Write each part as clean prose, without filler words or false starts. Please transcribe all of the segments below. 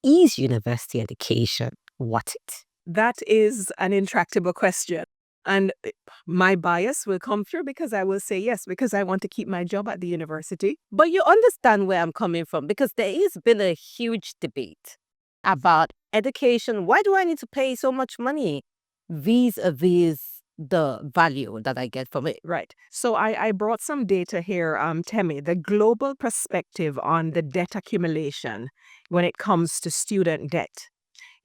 is university education worth it? That is an intractable question. And my bias will come through because I will say yes, because I want to keep my job at the university. But you understand where I'm coming from because there has been a huge debate about education. Why do I need to pay so much money vis-a-vis the value that I get from it? Right. So I brought some data here, Temi. The global perspective on the debt accumulation when it comes to student debt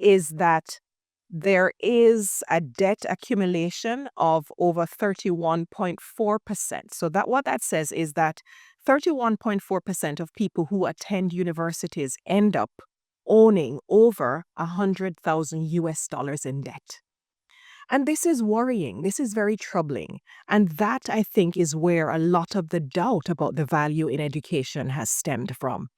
is that there is a debt accumulation of over 31.4%. So that what that says is that 31.4% of people who attend universities end up owning over 100,000 US dollars in debt. And this is worrying. This is very troubling. And that, I think, is where a lot of the doubt about the value in education has stemmed from.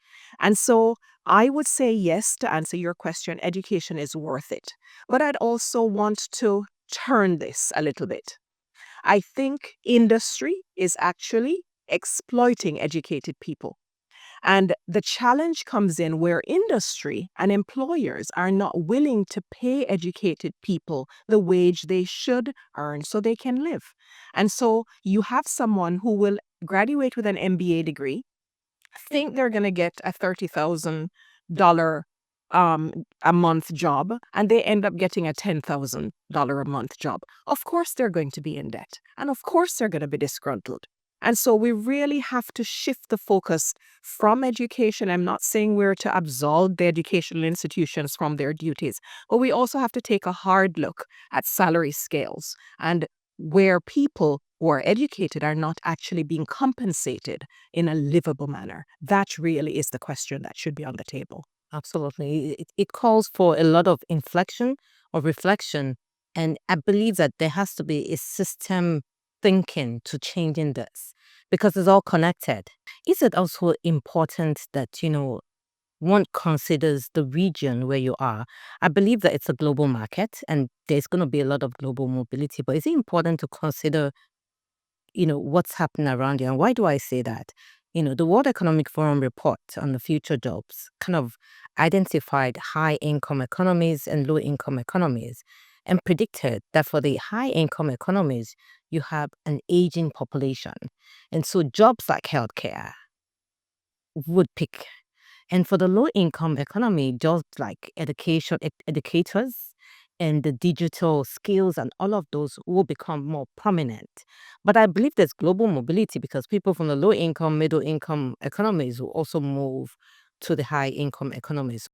And so I would say yes, to answer your question, education is worth it. But I'd also want to turn this a little bit. I think industry is actually exploiting educated people. And the challenge comes in where industry and employers are not willing to pay educated people the wage they should earn so they can live. And so you have someone who will graduate with an MBA degree, think they're going to get a $30,000 a month job, and they end up getting a $10,000 a month job. Of course, they're going to be in debt. And of course, they're going to be disgruntled. And so we really have to shift the focus from education. I'm not saying we're to absolve the educational institutions from their duties, but we also have to take a hard look at salary scales and where people who are educated are not actually being compensated in a livable manner. That really is the question that should be on the table. Absolutely. It calls for a lot of inflection or reflection. And I believe that there has to be a system thinking to changing this because it's all connected. Is it also important that, one considers the region where you are? I believe that it's a global market and there's going to be a lot of global mobility, but is it important to consider what's happening around you? And why do I say that? The World Economic Forum report on the future jobs kind of identified high income economies and low income economies and predicted that for the high income economies, you have an aging population. And so jobs like healthcare would pick. And for the low income economy, jobs like education, educators, and the digital skills and all of those will become more prominent. But I believe there's global mobility because people from the low income, middle income economies will also move to the high income economies.